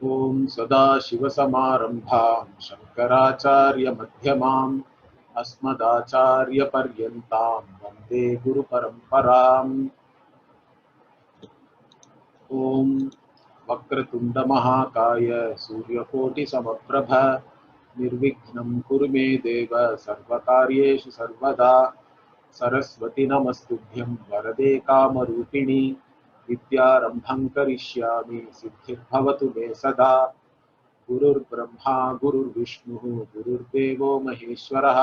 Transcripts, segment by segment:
ओम सदाशिवसमारम्भां शङ्कराचार्यमध्यमाम् अस्मदाचार्यपर्यन्तां वन्दे गुरुपरम्पराम्। ओम वक्रतुण्डमहाकाय सूर्यकोटिसमप्रभ निर्विघ्नं कुरु मे देव सर्वकार्येषु सर्वदा। सरस्वती नमस्तुभ्यं वरदे कामरूपिणि विद्यारम्भं करिष्यामि सिद्धिर्भवतु मे सदा। गुरुर्ब्रह्मा गुरुर्विष्णुः गुरुर्देवो महेश्वरः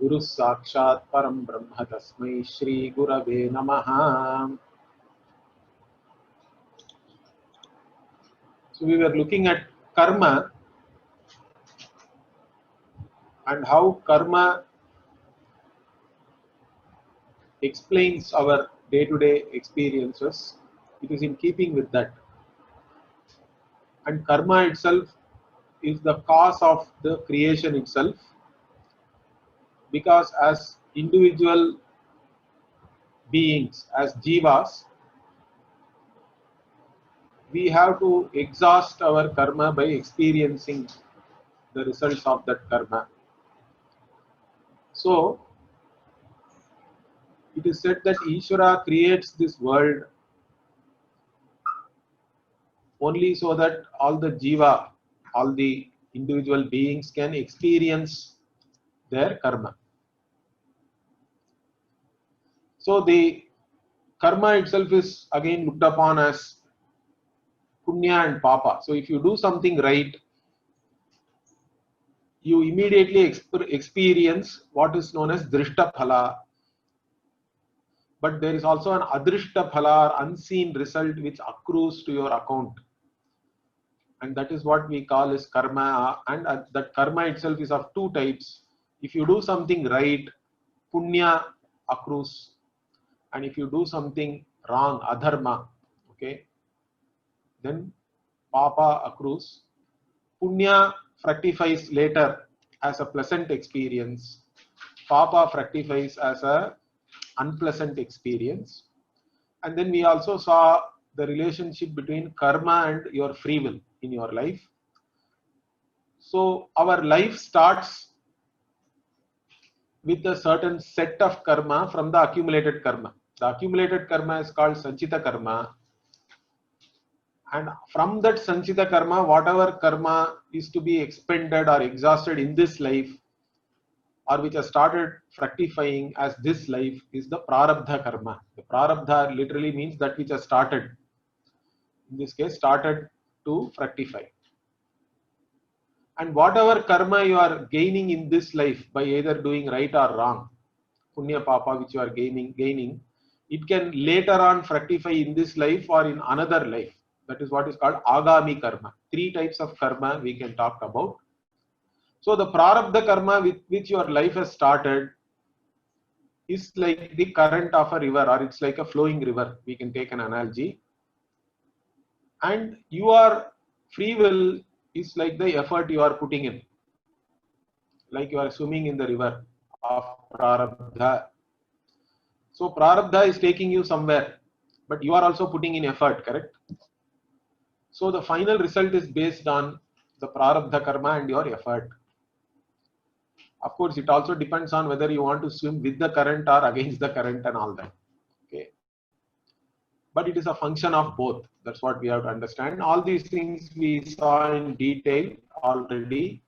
गुरुः साक्षात् परं ब्रह्म तस्मै श्री गुरवे नमः। So we were looking at karma and how karma explains our day-to-day experiences. It is in keeping with that. And karma itself is the cause of the creation itself, because as individual beings, as jivas, we have to exhaust our karma by experiencing the results of that karma. So, it is said that Ishvara creates this world only so that all the jiva, all the individual beings can experience their karma. So, the karma itself is again looked upon as punya and papa. So, if you do something right, you immediately experience what is known as drishta phala. But there is also an adrishta phala, or unseen result, which accrues to your account. And that is what we call as karma. And that karma itself is of two types. If you do something right, punya accrues. And if you do something wrong, adharma, okay, then papa accrues. Punya fructifies later as a pleasant experience. Papa fructifies as a unpleasant experience. And then we also saw the relationship between karma and your free will in your life. So our life starts with a certain set of karma from the accumulated karma. The accumulated karma is called sanchita karma. And from that sanchita karma, whatever karma is to be expended or exhausted in this life, or which has started fructifying as this life, is the prarabdha karma. The prarabdha literally means that which has started. In this case, started to fructify. And whatever karma you are gaining in this life by either doing right or wrong, punya papa which you are gaining, it can later on fructify in this life or in another life. That is what is called agami karma. Three types of karma we can talk about. So the prarabdha karma with which your life has started is like the current of a river, or it's like a flowing river. We can take an analogy. And your free will is like the effort you are putting in. Like you are swimming in the river of prarabdha. So prarabdha is taking you somewhere, but you are also putting in effort, correct? So the final result is based on the prarabdha karma and your effort. Of course, it also depends on whether you want to swim with the current or against the current and all that. Okay. But it is a function of both. That's what we have to understand. All these things we saw in detail already.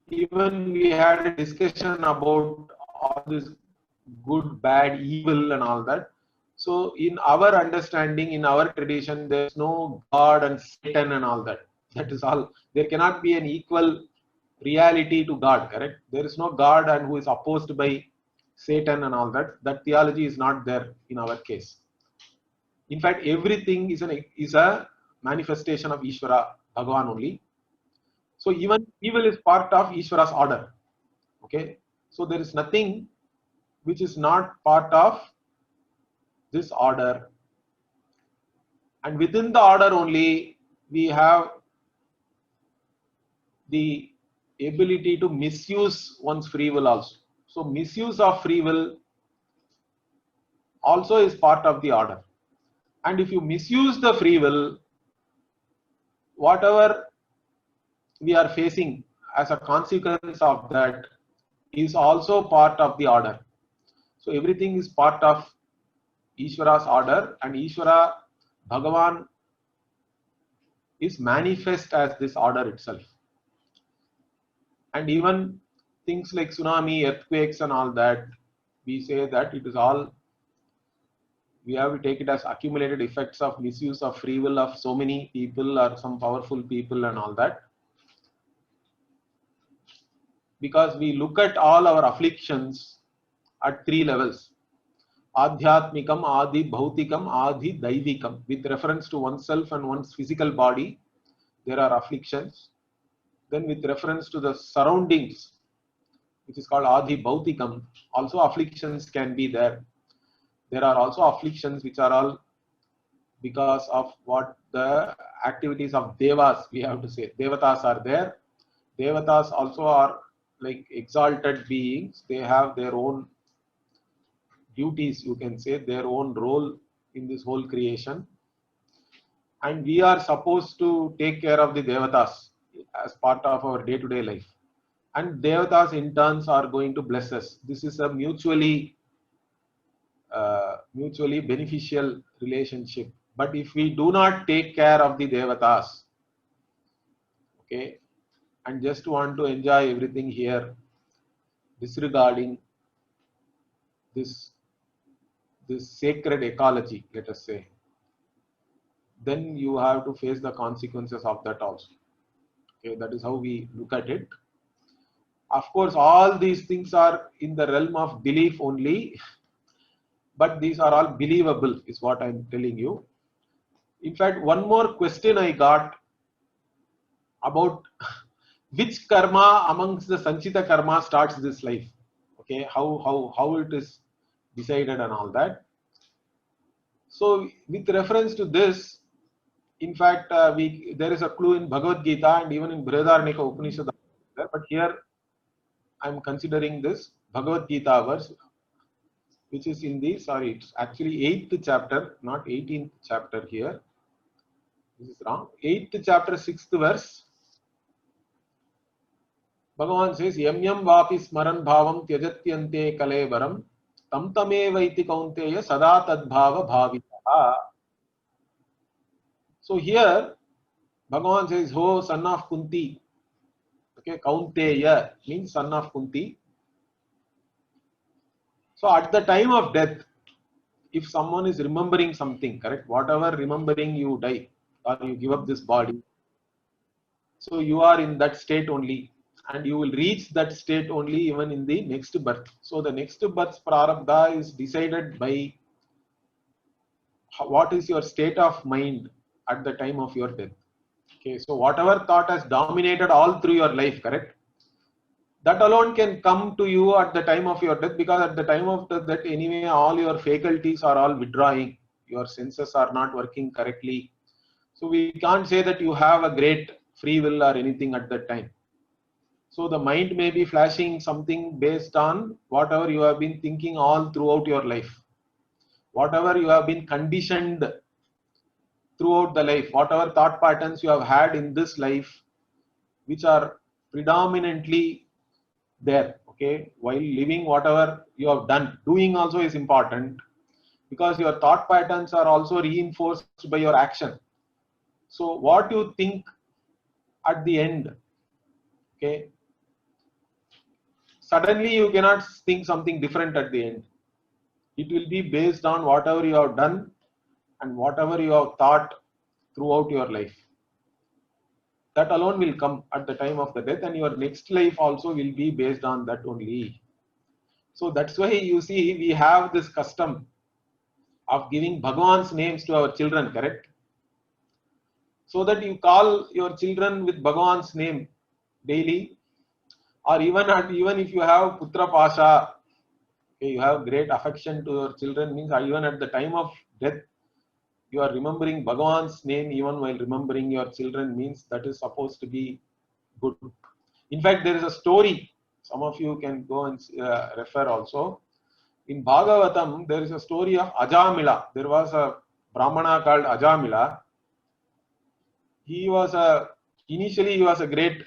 Even we had a discussion about all this good, bad, evil and all that. So in our understanding, in our tradition, there is no God and Satan and all that. That is all. There cannot be an equal reality to God, correct? There is no God and who is opposed by Satan and all that. That theology is not there in our case. In fact, everything is a manifestation of Ishvara, Bhagavan only. So even evil is part of Ishvara's order. Okay. So there is nothing which is not part of this order. And within the order only, we have the ability to misuse one's free will also. So misuse of free will also is part of the order. And if you misuse the free will, whatever we are facing as a consequence of that is also part of the order. So everything is part of Ishvara's order, and Ishvara, Bhagavan, is manifest as this order itself. And even things like tsunami, earthquakes and all that, we say that it is all, we have to take it as accumulated effects of misuse of free will of so many people or some powerful people and all that. Because we look at all our afflictions at three levels: Adhyatmikam, Adi Bhautikam, Adi Daivikam. With reference to oneself and one's physical body, there are afflictions. Then with reference to the surroundings, which is called Adi Bhautikam, also afflictions can be there. There are also afflictions which are all because of what the activities of Devas, we have to say. Devatas are there. Devatas also are like exalted beings. They have their own duties, you can say, their own role in this whole creation. And we are supposed to take care of the Devatas as part of our day-to-day life. And Devatas in turns are going to bless us. This is a mutually beneficial relationship. But if we do not take care of the Devatas, okay, and just want to enjoy everything here, disregarding this sacred ecology, let us say, then you have to face the consequences of that also. Okay, that is how we look at it. Of course, all these things are in the realm of belief only, but these are all believable, is what I'm telling you. In fact, one more question I got about which karma amongst the Sanchita karma starts this life. Okay, how it is decided and all that. So with reference to this, in fact, there is a clue in Bhagavad Gita and even in Brihadaranyaka Upanishad, but here I'm considering this Bhagavad Gita verse, which is in the, sorry, it's actually 8th chapter, not 18th chapter here. This is wrong. 8th chapter, 6th verse. Bhagavan says, Yam yam vapi smaran bhavam tyajatyante kalevaram tam tamevaiti kaunteya sada tadbhava bhavitaha. So here, Bhagavan says, Ho, son of Kunti. Okay, Kaunteya means son of Kunti. So at the time of death, if someone is remembering something, correct, whatever remembering you die or you give up this body, so you are in that state only, and you will reach that state only even in the next birth. So the next birth's prarabdha is decided by what is your state of mind at the time of your death. Okay, so whatever thought has dominated all through your life, correct, that alone can come to you at the time of your death, because at the time of death anyway all your faculties are all withdrawing, your senses are not working correctly. So we can't say that you have a great free will or anything at that time. So the mind may be flashing something based on whatever you have been thinking all throughout your life, whatever you have been conditioned throughout the life, whatever thought patterns you have had in this life, which are predominantly there. Okay, while living, whatever you have done, doing also is important, because your thought patterns are also reinforced by your action. So what you think at the end, okay, suddenly you cannot think something different at the end. It will be based on whatever you have done and whatever you have thought throughout your life. That alone will come at the time of the death, and your next life also will be based on that only. So that's why you see we have this custom of giving Bhagavan's names to our children, correct? So that you call your children with Bhagavan's name daily, or even if you have Putra Pasha, okay, you have great affection to your children, means even at the time of death, you are remembering Bhagavan's name even while remembering your children, means that is supposed to be good. In fact, there is a story, some of you can go and refer also. In Bhagavatam, there is a story of Ajamila. There was a Brahmana called Ajamila. He was initially he was a great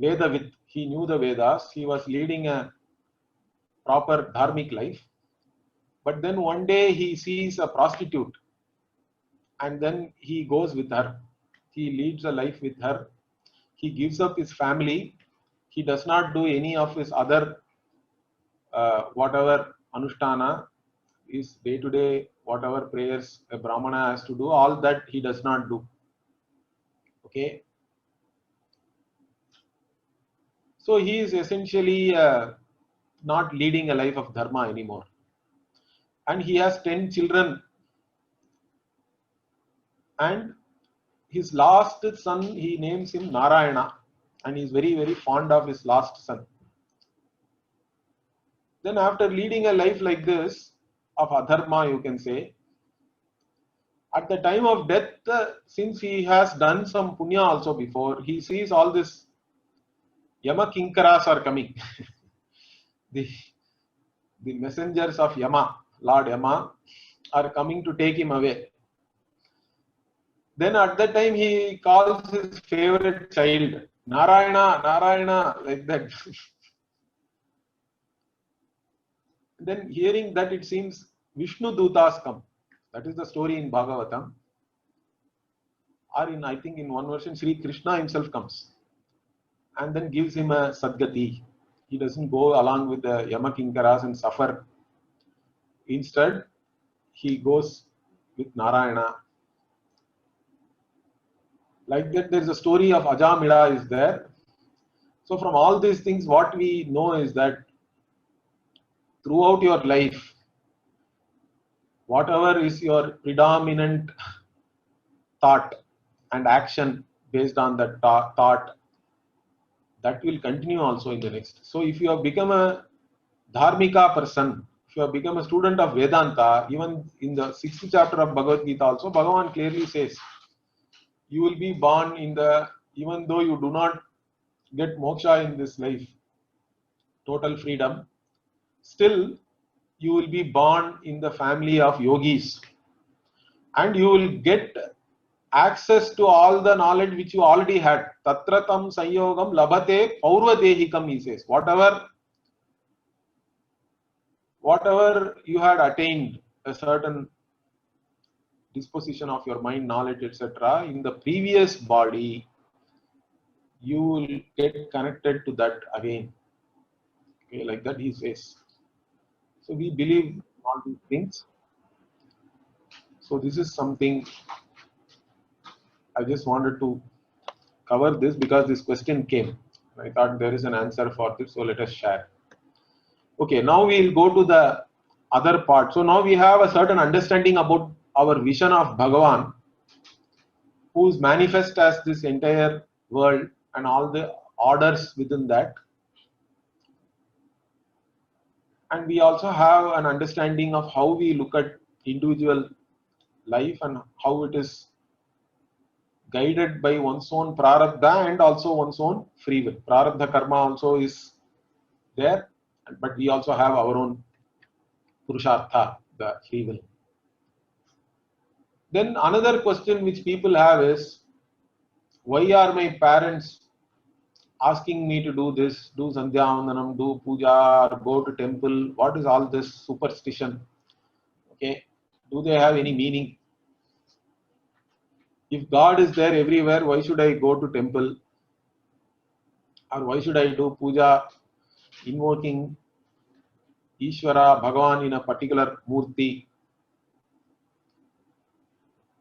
Vedavid. He knew the Vedas. He was leading a proper dharmic life. But then one day he sees a prostitute and then he goes with her. He leads a life with her. He gives up his family. He does not do any of his other whatever anushtana is day to day, whatever prayers a brahmana has to do, all that he does not do. Okay. So he is essentially not leading a life of dharma anymore. And he has 10 children. And his last son, he names him Narayana. And he is very, very fond of his last son. Then after leading a life like this, of adharma you can say, at the time of death, since he has done some punya also before, he sees all this Yama Kinkaras are coming. the messengers of Yama, Lord Yama, are coming to take him away. Then at that time he calls his favorite child, Narayana, Narayana, like that. Then hearing that, it seems Vishnu Dutas come. That is the story in Bhagavatam. Or in, I think in one version, Sri Krishna himself comes and then gives him a Sadgati. He doesn't go along with the Yamakinkaras and suffer. Instead, he goes with Narayana. Like that, there is a story of Ajamila is there. So from all these things, what we know is that throughout your life, whatever is your predominant thought and action based on that thought, that will continue also in the next. So if you have become a dharmika person, if you have become a student of Vedanta, even in the 6th chapter of Bhagavad Gita also, Bhagavan clearly says, you will be born in the, even though you do not get moksha in this life, total freedom, still you will be born in the family of yogis and you will get access to all the knowledge which you already had. Tatratam sanyogam labhate paurvadehikam, he says. Whatever you had attained, a certain disposition of your mind, knowledge, etc., in the previous body, you will get connected to that again. Okay, like that he says. So we believe all these things. So this is something I just wanted to cover this because this question came. I thought there is an answer for this, so let us share. Okay, now we will go to the other part. So now we have a certain understanding about our vision of Bhagavan, who is manifest as this entire world and all the orders within that. And we also have an understanding of how we look at individual life and how it is guided by one's own prarabdha and also one's own free will. Prarabdha karma also is there, but we also have our own purushartha, the free will. Then another question which people have is, why are my parents asking me to do this, do Sandhya Vandanam, do puja, or go to temple? What is all this superstition? Okay, do they have any meaning? If God is there everywhere, why should I go to temple? Or why should I do puja, invoking Ishvara, Bhagavan in a particular murti?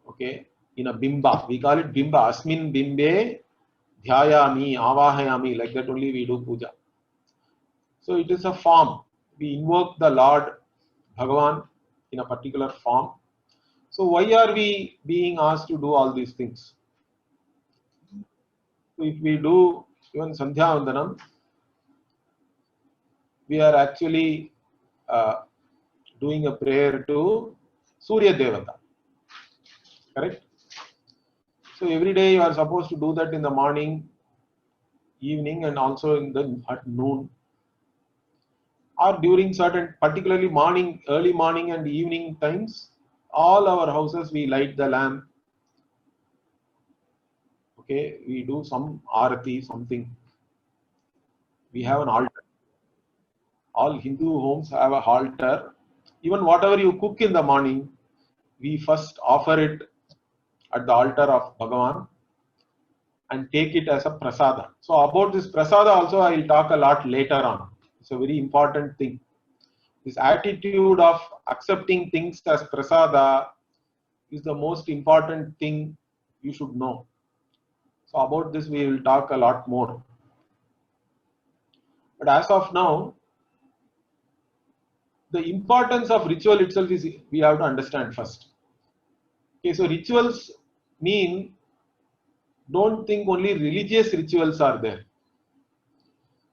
Okay, in a bimba. We call it bimba. Asmin bimbe dhyayami, avahayami. Like that only we do puja. So it is a form. We invoke the Lord Bhagavan in a particular form. So why are we being asked to do all these things? So if we do even Sandhya Vandanam, we are actually doing a prayer to Surya Devata. Correct? So every day you are supposed to do that in the morning, evening, and also in the at noon, or during certain, particularly morning, early morning and evening times. All our houses we light the lamp Okay, we do some arati, something. We have an altar. All Hindu homes have a altar. Even whatever you cook in the morning, we first offer it at the altar of Bhagavan and take it as a prasada. So about this prasada also I will talk a lot later on. It's a very important thing. This attitude of accepting things as prasada is the most important thing you should know. So about this we will talk a lot more. But as of now, the importance of ritual itself is we have to understand first. Okay, so rituals mean, don't think only religious rituals are there.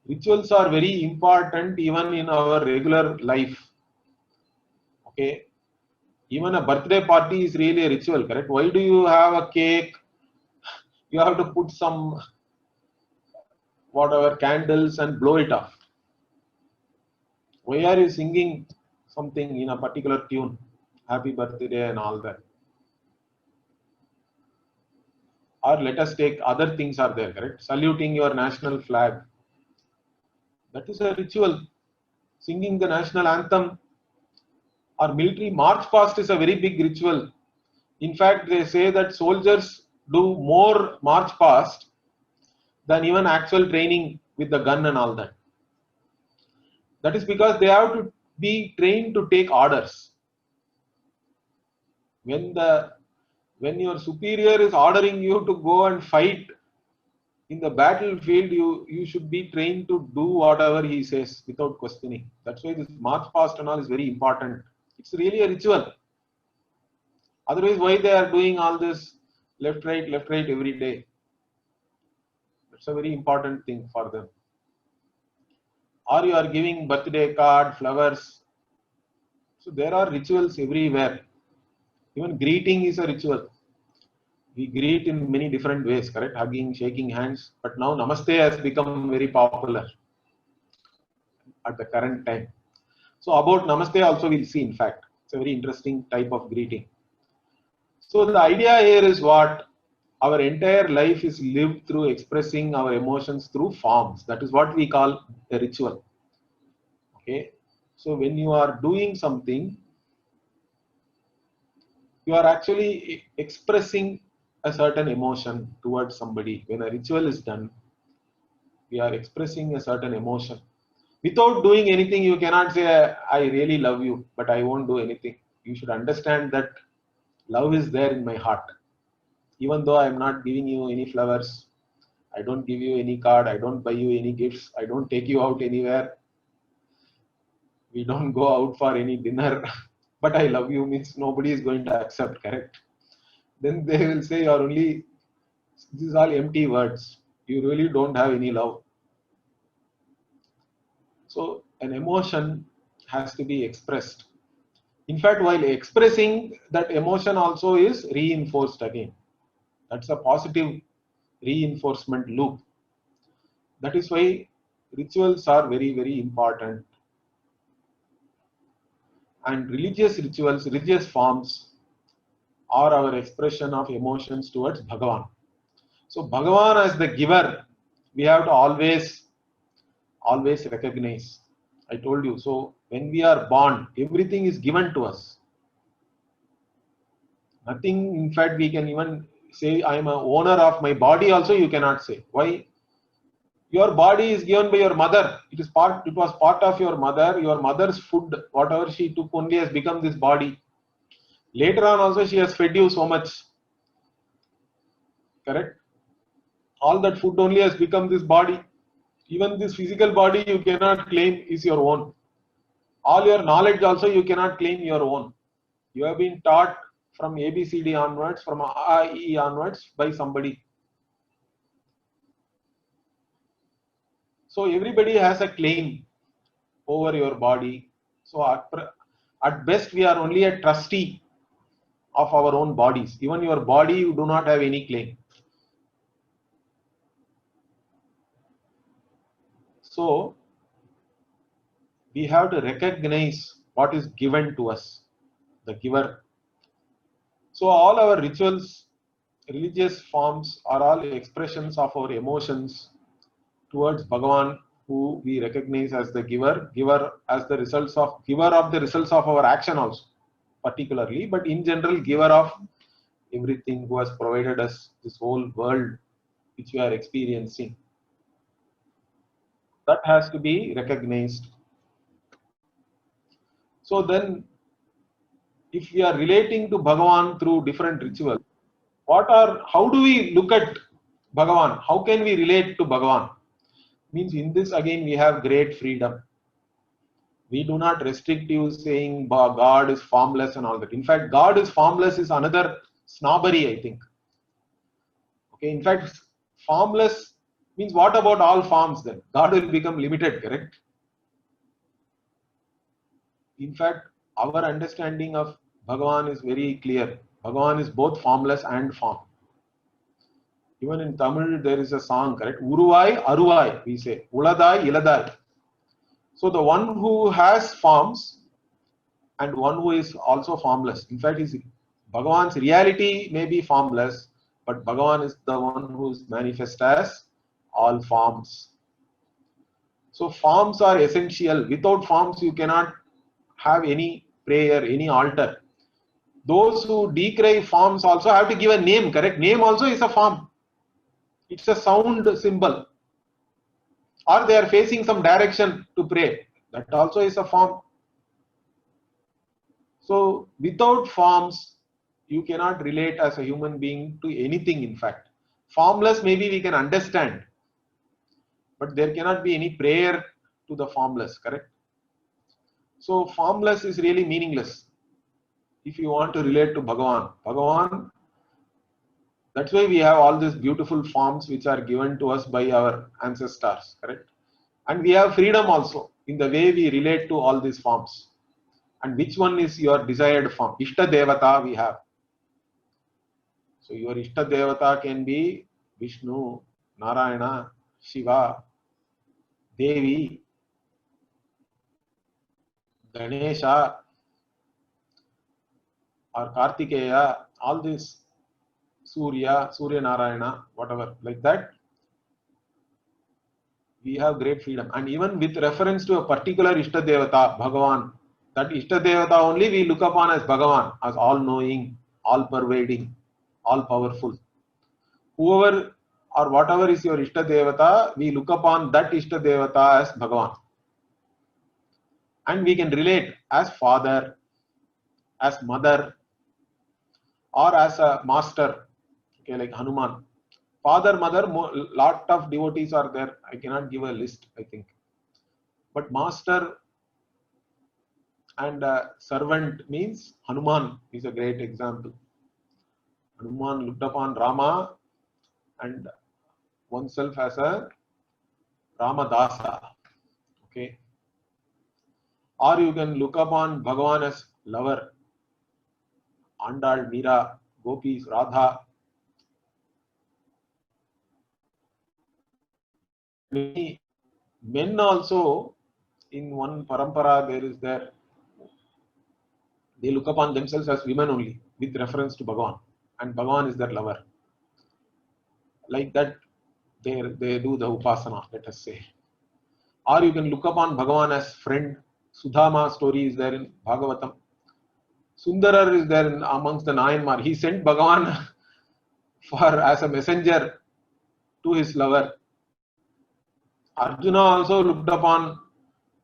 Rituals are very important even in our regular life. Okay, even a birthday party is really a ritual, correct? Why do you have a cake? You have to put some whatever candles and blow it off. Why are you singing something in a particular tune? Happy birthday and all that. Or let us take other things are there, correct? Saluting your national flag. That is a ritual. Singing the national anthem or military march past is a very big ritual. In fact, they say that soldiers do more march past than even actual training with the gun and all that. That is because they have to be trained to take orders. When your superior is ordering you to go and fight in the battlefield, you should be trained to do whatever he says without questioning. That's why this march past and all is very important. It's really a ritual. Otherwise, why they are doing all this left, right every day? It's a very important thing for them. Or you are giving birthday card, flowers. So there are rituals everywhere. Even greeting is a ritual. We greet in many different ways, correct? Hugging, shaking hands. But now Namaste has become very popular at the current time. So about Namaste also we'll see, in fact. It's a very interesting type of greeting. So the idea here is what? Our entire life is lived through expressing our emotions through forms. That is what we call a ritual. Okay. So when you are doing something, you are actually expressing a certain emotion towards somebody. When a ritual is done, we are expressing a certain emotion. Without doing anything, you cannot say, I really love you, but I won't do anything. You should understand that love is there in my heart. Even though I am not giving you any flowers, I don't give you any card, I don't buy you any gifts, I don't take you out anywhere, we don't go out for any dinner, but I love you means nobody is going to accept, correct? Then they will say you're only, these are all empty words. You really don't have any love. So an emotion has to be expressed. In fact, while expressing that emotion also is reinforced again. That's a positive reinforcement loop. That is why rituals are very, very important. And religious rituals, religious forms are our expression of emotions towards Bhagavan. So Bhagavan as the giver, we have to always recognize. I told you, so when we are born, everything is given to us. Nothing, in fact, we can even say, I am an owner of my body also, you cannot say. Why? Your body is given by your mother. It was part of your mother. Your mother's food, whatever she took only has become this body. Later on also she has fed you so much. Correct? All that food only has become this body. Even this physical body you cannot claim is your own. All your knowledge also you cannot claim your own. You have been taught from ABCD onwards, from AE onwards by somebody. So everybody has a claim over your body. So at best we are only a trustee of our own bodies. Even your body you do not have any claim. So we have to recognize what is given to us, the giver. So all our rituals religious forms are all expressions of our emotions towards Bhagavan, who we recognize as the giver as the results of giver of the results of our action also, particularly, but in general, giver of everything, who has provided us this whole world which we are experiencing. That has to be recognized. So then, if we are relating to Bhagavan through different rituals, how do we look at Bhagavan? How can we relate to Bhagavan? Means in this again we have great freedom. We do not restrict you saying God is formless and all that. In fact, God is formless is another snobbery, I think. Okay, in fact, formless means what about all forms then? God will become limited, correct? In fact, our understanding of Bhagavan is very clear. Bhagavan is both formless and form. Even in Tamil, there is a song, correct? Uruvai, Aruvai, we say. Uladai, Iladai. So the one who has forms and one who is also formless. In fact, Bhagavan's reality may be formless, but Bhagavan is the one who is manifest as all forms. So forms are essential. Without forms, you cannot have any prayer, any altar. Those who decry forms also have to give a name, correct? Name also is a form. It's a sound symbol. Or they are facing some direction to pray. That also is a form. So without forms, you cannot relate as a human being to anything, in fact. Formless, maybe we can understand. But there cannot be any prayer to the formless, correct? So formless is really meaningless if you want to relate to Bhagavan. Bhagavan, that's why we have all these beautiful forms which are given to us by our ancestors, correct? And we have freedom also in the way we relate to all these forms. And which one is your desired form? Ishta Devata we have. So your Ishta Devata can be Vishnu, Narayana, Shiva, Devi, Ganesha, or Kartikeya, all these Surya, Surya Narayana, whatever, like that. We have great freedom. And even with reference to a particular Ishta Devata, Bhagavan, that Ishta Devata only we look upon as Bhagavan, as all knowing, all pervading, all powerful. Whoever or whatever is your Ishta Devata, we look upon that Ishta Devata as Bhagavan. And we can relate as father, as mother, or as a master, okay, like Hanuman. Father, mother, lot of devotees are there. I cannot give a list, I think. But master and servant means Hanuman is a great example. Hanuman looked upon Rama and oneself as a Ramadasa. Okay. Or you can look upon Bhagavan as lover. Andal, Meera, Gopis, Radha. Many men also, in one parampara, they look upon themselves as women only, with reference to Bhagavan. And Bhagavan is their lover. Like that, they do the upasana, let us say. Or you can look upon Bhagavan as friend. Sudhama story is there in Bhagavatam. Sundarar is there amongst the Nayanmar. He sent Bhagavan as a messenger to his lover. Arjuna also looked upon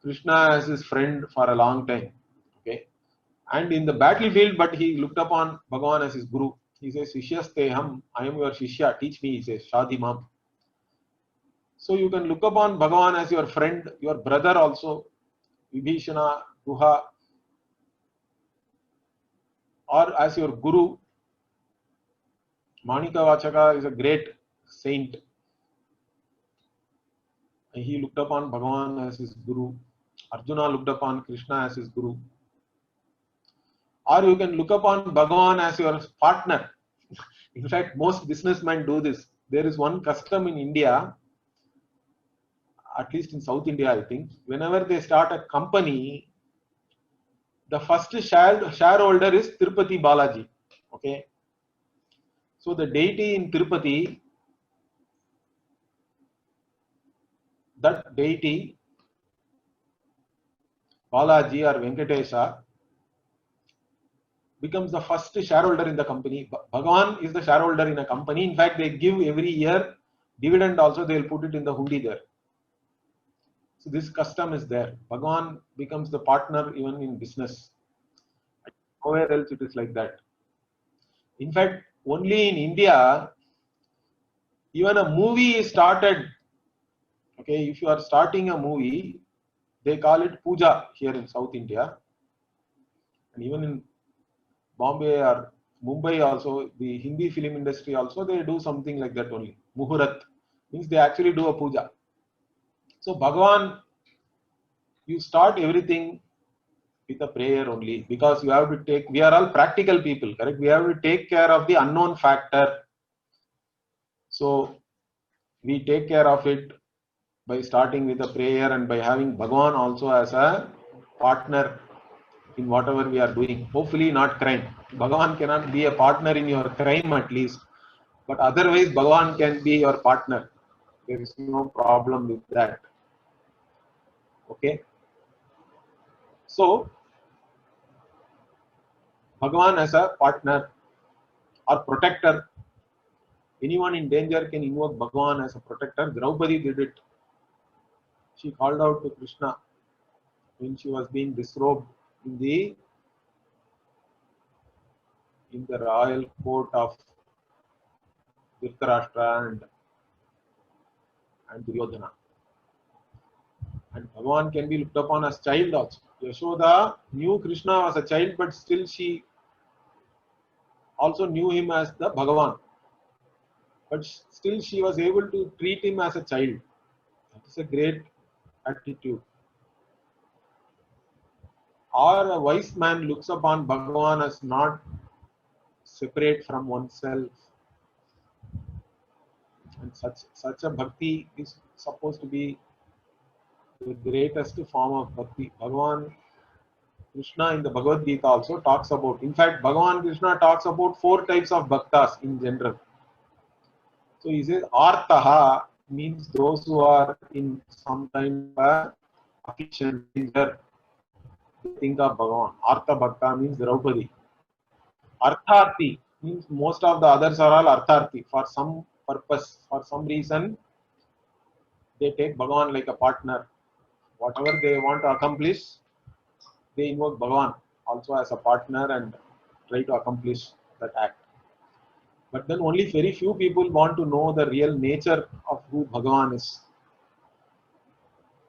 Krishna as his friend for a long time. Okay. And in the battlefield, but he looked upon Bhagavan as his guru. He says, Shishyasteham, I am your Shishya, teach me, he says, Shadimam. So you can look upon Bhagavan as your friend, your brother also, Vibhishana, Guha, or as your guru. Manika Vachaka is a great saint. He looked upon Bhagavan as his guru. Arjuna looked upon Krishna as his guru. Or you can look upon Bhagavan as your partner. In fact, most businessmen do this. There is one custom in India, at least in South India, I think. Whenever they start a company, the first shareholder is Tirupati Balaji. Okay. So the deity in Tirupati, that deity, Balaji or Venkatesha, becomes the first shareholder in the company. Bhagavan is the shareholder in a company. In fact, they give every year dividend also, they will put it in the hundi there. So this custom is there. Bhagavan becomes the partner even in business. Nowhere else it is like that. In fact, only in India, even a movie is started. Okay, if you are starting a movie, they call it puja here in South India. And even in Bombay or Mumbai also, the Hindi film industry also, they do something like that only. Muhurat means they actually do a puja. So Bhagavan, you start everything with a prayer only, because you have to take, we are all practical people, correct? We have to take care of the unknown factor. So we take care of it by starting with a prayer and by having Bhagavan also as a partner in whatever we are doing. Hopefully not crime. Bhagavan cannot be a partner in your crime at least. But otherwise, Bhagavan can be your partner. There is no problem with that. Okay. So, Bhagavan as a partner or protector. Anyone in danger can invoke Bhagavan as a protector. Draupadi did it. She called out to Krishna when she was being disrobed in the royal court of Dhritarashtra and Duryodhana. And Bhagavan can be looked upon as child also. Yashoda knew Krishna was a child, but still she also knew him as the Bhagavan. But still she was able to treat him as a child. That is a great attitude. Or a wise man looks upon Bhagavan as not separate from oneself. And such a bhakti is supposed to be the greatest form of bhakti. Bhagavan Krishna in the Bhagavad Gita also talks about. In fact, Bhagavan Krishna talks about 4 types of bhaktas in general. So he says, Artaha means those who are in some kind of affliction, danger. Think of Bhagavan. Artha Bhakta means Draupadi. Artharthi means most of the others are all Artharthi. For some purpose, for some reason, they take Bhagavan like a partner. Whatever they want to accomplish, they invoke Bhagavan also as a partner and try to accomplish that act. But then only very few people want to know the real nature of who Bhagavan is.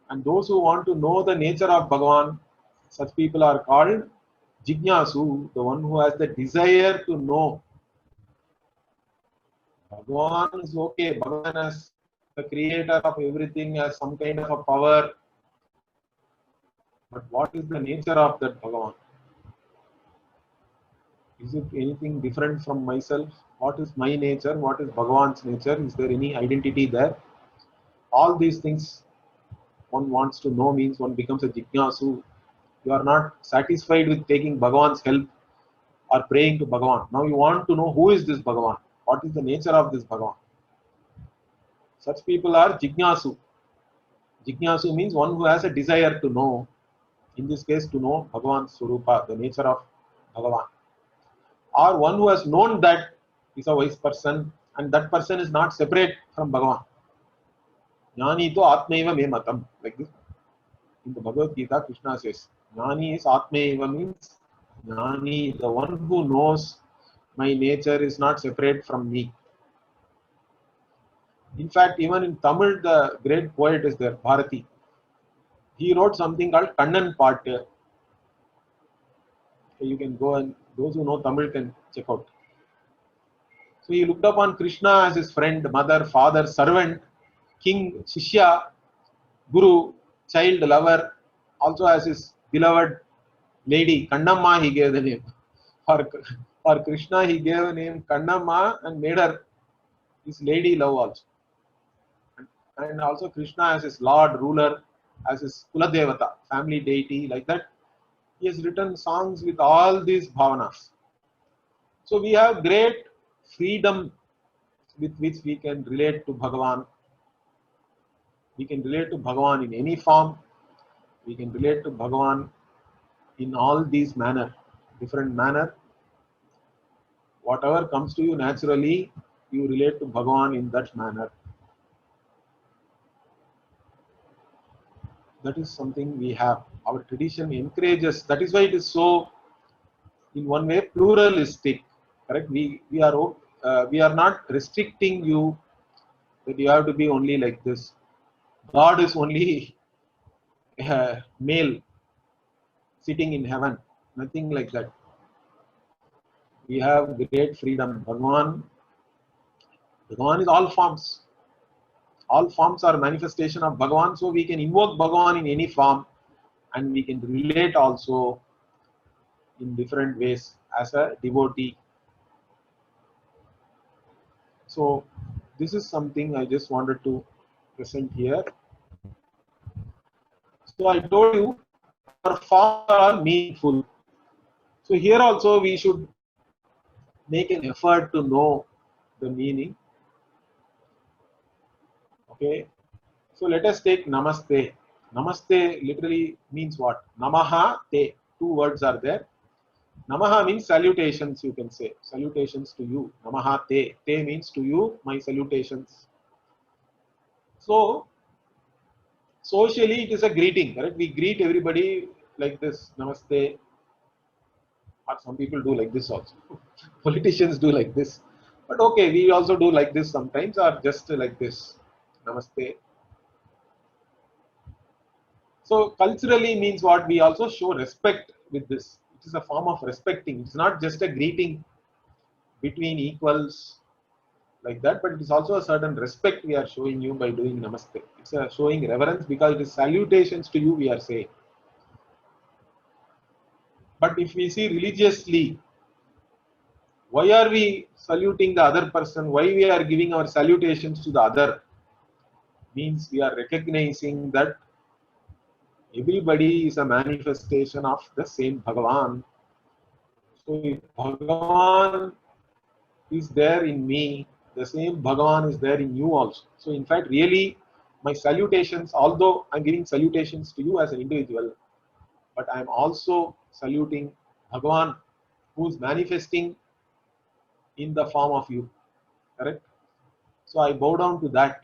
And those who want to know the nature of Bhagavan, such people are called Jignasu, the one who has the desire to know. Bhagavan is okay. Bhagavan is the creator of everything, has some kind of a power. But what is the nature of that Bhagavan? Is it anything different from myself? What is my nature? What is Bhagavan's nature? Is there any identity there? All these things one wants to know, means one becomes a Jignasu. You are not satisfied with taking Bhagavan's help or praying to Bhagavan. Now you want to know who is this Bhagavan? What is the nature of this Bhagavan? Such people are Jignasu. Jignasu means one who has a desire to know. In this case, to know Bhagavan's Swarupa, the nature of Bhagavan. Or one who has known that is a wise person, and that person is not separate from Bhagavan. Jnani to Atmaiva me matam. Like this. In the Bhagavad Gita, Krishna says, Jnani is Atmaiva, means Jnani, the one who knows my nature is not separate from me. In fact, even in Tamil, the great poet is there, Bharati. He wrote something called Kannan Paattu. You can go, and those who know Tamil can check out. So he looked upon Krishna as his friend, mother, father, servant, king, shishya, guru, child, lover, also as his beloved lady. Kannamma he gave the name. For Krishna he gave a name Kannamma and made her his lady love also. And also Krishna as his lord, ruler, as his Kuladevata, family deity, like that. He has written songs with all these bhavanas. So we have great freedom with which we can relate to Bhagavan. We can relate to Bhagavan in any form. We can relate to Bhagavan in all these manner, different manner. Whatever comes to you naturally, you relate to Bhagavan in that manner. That is something we have. Our tradition encourages. That is why it is so, in one way, pluralistic. Correct? We are not restricting you that you have to be only like this. God is only male sitting in heaven. Nothing like that. We have great freedom. Bhagavan is all forms. All forms are manifestation of Bhagavan. So we can invoke Bhagavan in any form, and we can relate also in different ways as a devotee. So this is something I just wanted to present here. So I told you our forms are meaningful. So here also we should make an effort to know the meaning. Okay. So let us take Namaste. Namaste literally means what? Namaha te. Two words are there. Namaha means salutations, you can say. Salutations to you. Namaha te. Te means to you, my salutations. So, socially it is a greeting, correct? We greet everybody like this. Namaste. Or some people do like this also. Politicians do like this. But okay, we also do like this sometimes, or just like this. Namaste. So culturally means what? We also show respect with this. It is a form of respecting. It's not just a greeting between equals like that, but it is also a certain respect we are showing you by doing Namaste. It's a showing reverence because it is salutations to you we are saying. But if we see religiously, why are we saluting the other person? Why we are giving our salutations to the other? Means we are recognizing that everybody is a manifestation of the same Bhagavan. So if Bhagavan is there in me, the same Bhagavan is there in you also. So in fact, really, my salutations, although I'm giving salutations to you as an individual, but I'm also saluting Bhagavan who is manifesting in the form of you. Correct? So I bow down to that.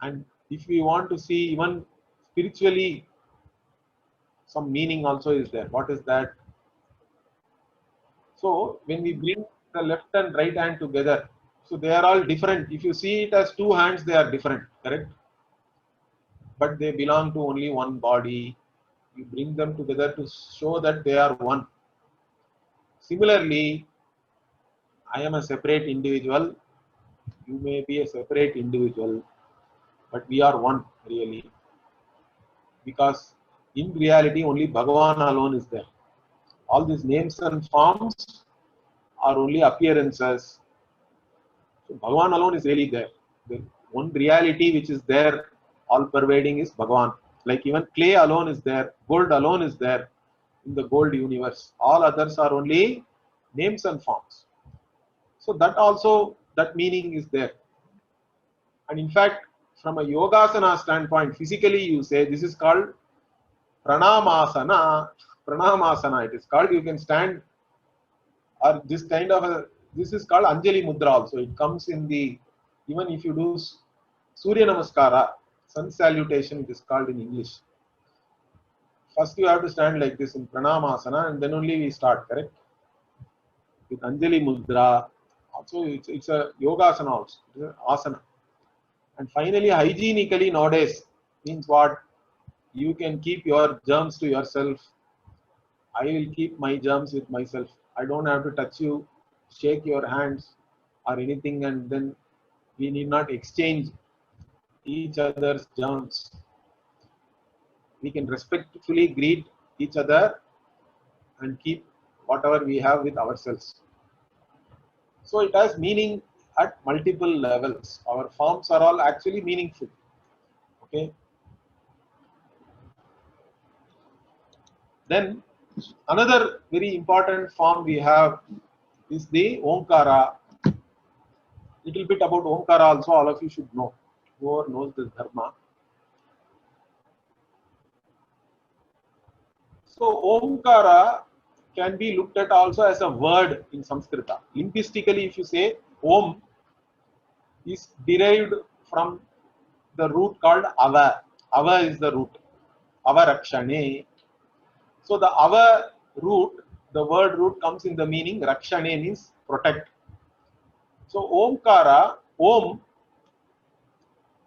And if we want to see even spiritually, some meaning also is there. What is that? So when we bring the left and right hand together, so they are all different. If you see it as two hands, they are different, correct? But they belong to only one body. You bring them together to show that they are one. Similarly, I am a separate individual. You may be a separate individual, but we are one really. Because in reality, only Bhagavan alone is there. All these names and forms are only appearances. So Bhagavan alone is really there. The one reality which is there, all pervading, is Bhagavan. Like even clay alone is there, gold alone is there in the gold universe. All others are only names and forms. So that also, that meaning is there. And in fact, from a yogasana standpoint, physically you say this is called pranamasana. Pranamasana it is called. You can stand, or this kind of a, this is called Anjali Mudra also. It comes in the, even if you do Surya Namaskara, sun salutation, it is called in English. First you have to stand like this in Pranamasana and then only we start, correct? With Anjali Mudra, also it's a Yogasana also, it's an asana. And finally, hygienically nowadays means what? You can keep your germs to yourself. I will keep my germs with myself. I don't have to touch you, shake your hands or anything, and then we need not exchange each other's germs. We can respectfully greet each other and keep whatever we have with ourselves. So it has meaning at multiple levels. Our forms are all actually meaningful. Okay. Then another very important form we have is the Omkara. Little bit about Omkara also all of you should know. Whoever knows this dharma. So Omkara can be looked at also as a word in Sanskrita. Linguistically, if you say Om is derived from the root called Ava. Ava is the root. Ava Rakshane. So the Ava root, the word root comes in the meaning Rakshane means protect. So Omkara, Om,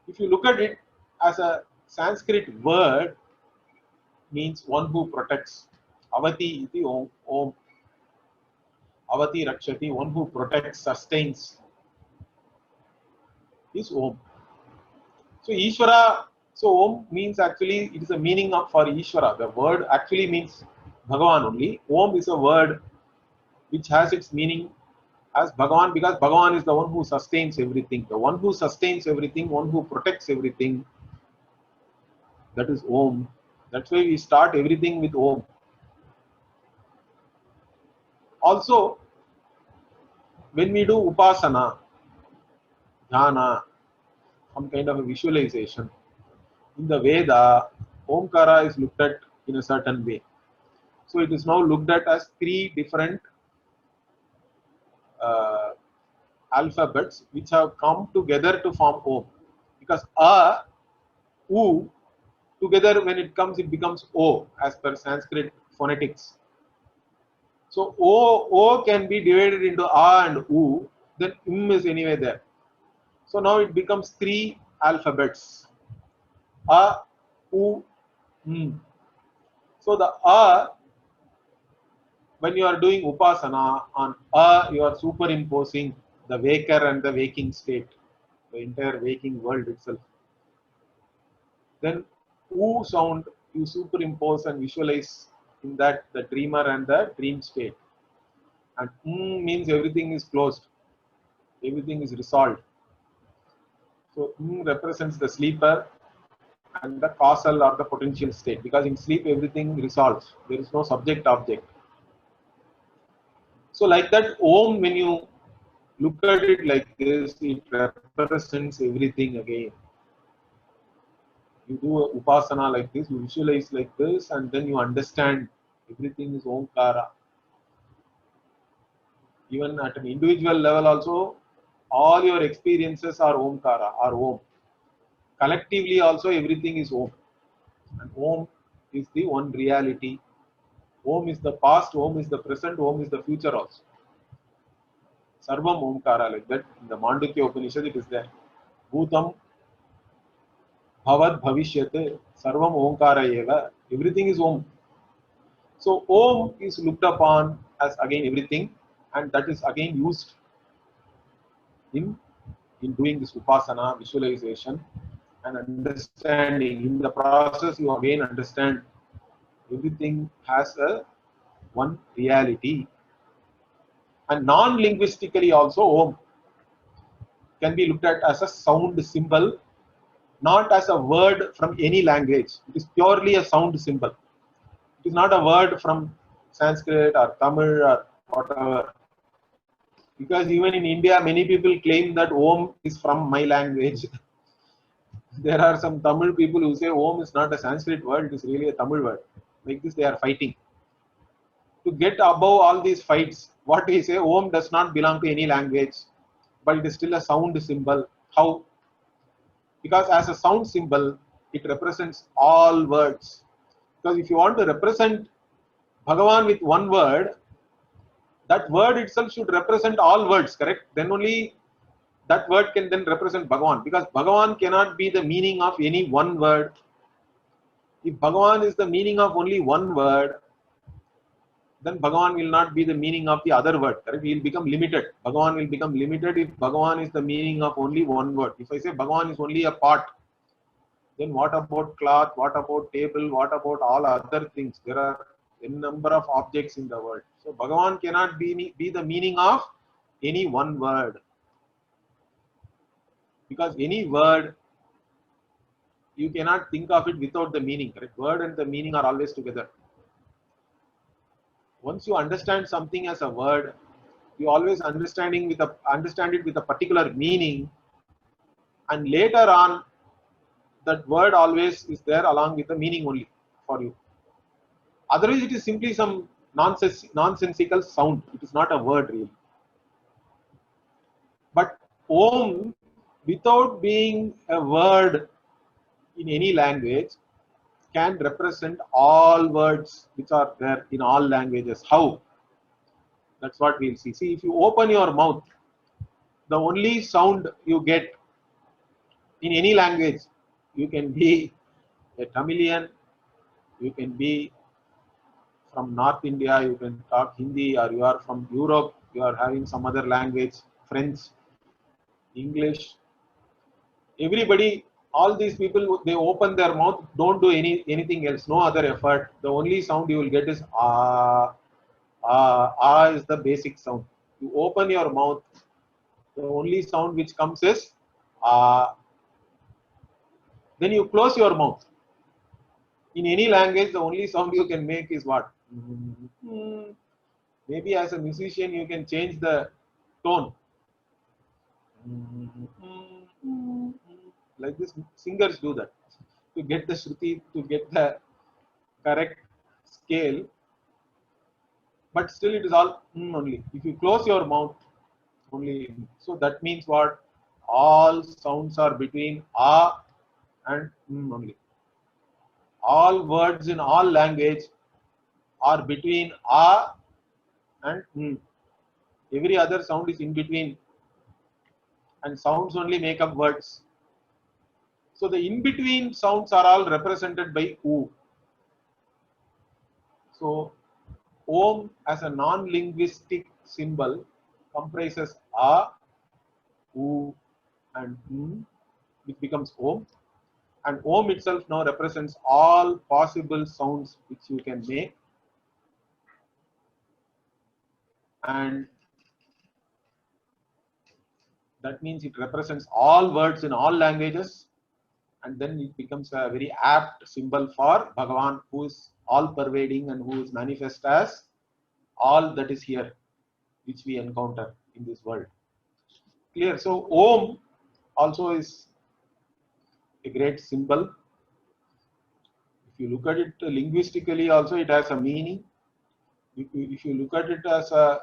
if you look at it as a Sanskrit word, means one who protects. Avati iti Om. Om. Avati Rakshati, one who protects, sustains, is Om. So Ishvara, so Om means actually, it is a meaning of for Ishvara. The word actually means Bhagavan only. Om is a word which has its meaning as Bhagavan because Bhagavan is the one who sustains everything. The one who sustains everything, one who protects everything, that is Om. That's why we start everything with Om. Also, when we do Upasana, Dhyana, some kind of a visualization, in the Veda, Omkara is looked at in a certain way. So it is now looked at as three different alphabets which have come together to form Om. Because A, U, together when it comes, it becomes O as per Sanskrit phonetics. So O can be divided into A and U, then is anyway there. So now it becomes three alphabets. A, U, So the A, when you are doing Upasana, on A you are superimposing the waker and the waking state, the entire waking world itself. Then U sound you superimpose and visualize in that the dreamer and the dream state. And means everything is closed, everything is resolved. So represents the sleeper and the causal or the potential state, because in sleep everything resolves. There is no subject object. So like that Om, when you look at it like this, it represents everything again. You do a Upasana like this, you visualize like this, and then you understand everything is Omkara. Even at an individual level also, all your experiences are Omkara, are Om. Collectively also everything is Om. And Om is the one reality. Om is the past, Om is the present, Om is the future also. Sarvam Omkara, like that. In the Mandukya Upanishad it is there. Bhutam Bhavad Bhavishyat Sarvam Omkara Eva. Everything is Om. So Om is looked upon as again everything, and that is again used in doing this Upasana, visualization and understanding. In the process you again understand everything has a one reality. And non-linguistically also Om can be looked at as a sound symbol, not as a word from any language. It is purely a sound symbol. It is not a word from Sanskrit or Tamil or whatever. Because even in India, many people claim that Om is from my language. There are some Tamil people who say Om is not a Sanskrit word, it is really a Tamil word. Like this, they are fighting. To get above all these fights, what we say, Om does not belong to any language, but it is still a sound symbol. How? Because as a sound symbol, it represents all words. Because if you want to represent Bhagavan with one word, that word itself should represent all words, correct? Then only that word can then represent Bhagavan. Because Bhagavan cannot be the meaning of any one word. If Bhagavan is the meaning of only one word, then Bhagavan will not be the meaning of the other word, correct? He will become limited. Bhagavan will become limited if Bhagavan is the meaning of only one word. If I say Bhagavan is only a pot, then what about cloth, what about table, what about all other things? There are a number of objects in the world. So Bhagavan cannot be the meaning of any one word. Because any word, you cannot think of it without the meaning, correct? Word and the meaning are always together. Once you understand something as a word, You always understand it with a particular meaning, and later on that word always is there along with the meaning only for you. Otherwise, it is simply some nonsensical sound. It is not a word really. But Om, without being a word in any language, can represent all words which are there in all languages. How? That's what we'll see. See, if you open your mouth, the only sound you get in any language, you can be a Tamilian, you can be from North India, you can talk Hindi, or you are from Europe, you are having some other language, French, English. Everybody, all these people, they open their mouth, don't do anything else, no other effort. The only sound you will get is ah, ah, ah is the basic sound. You open your mouth, the only sound which comes is ah. Then you close your mouth. In any language, the only sound you can make is what? Maybe as a musician, you can change the tone. Like this, singers do that to get the shruti, to get the correct scale. But still, it is all only. If you close your mouth, only. So that means what? All sounds are between ah and only. All words in all language are between ah and every other sound is in between, and sounds only make up words. So the in between sounds are all represented by oo. So Om as a non-linguistic symbol comprises a, oo and which becomes Om, and Om itself now represents all possible sounds which you can make, and that means it represents all words in all languages, and then it becomes a very apt symbol for Bhagavan, who is all pervading and who is manifest as all that is here, which we encounter in this world. Clear? So Om also is a great symbol. If you look at it linguistically also, it has a meaning. If you look at it as a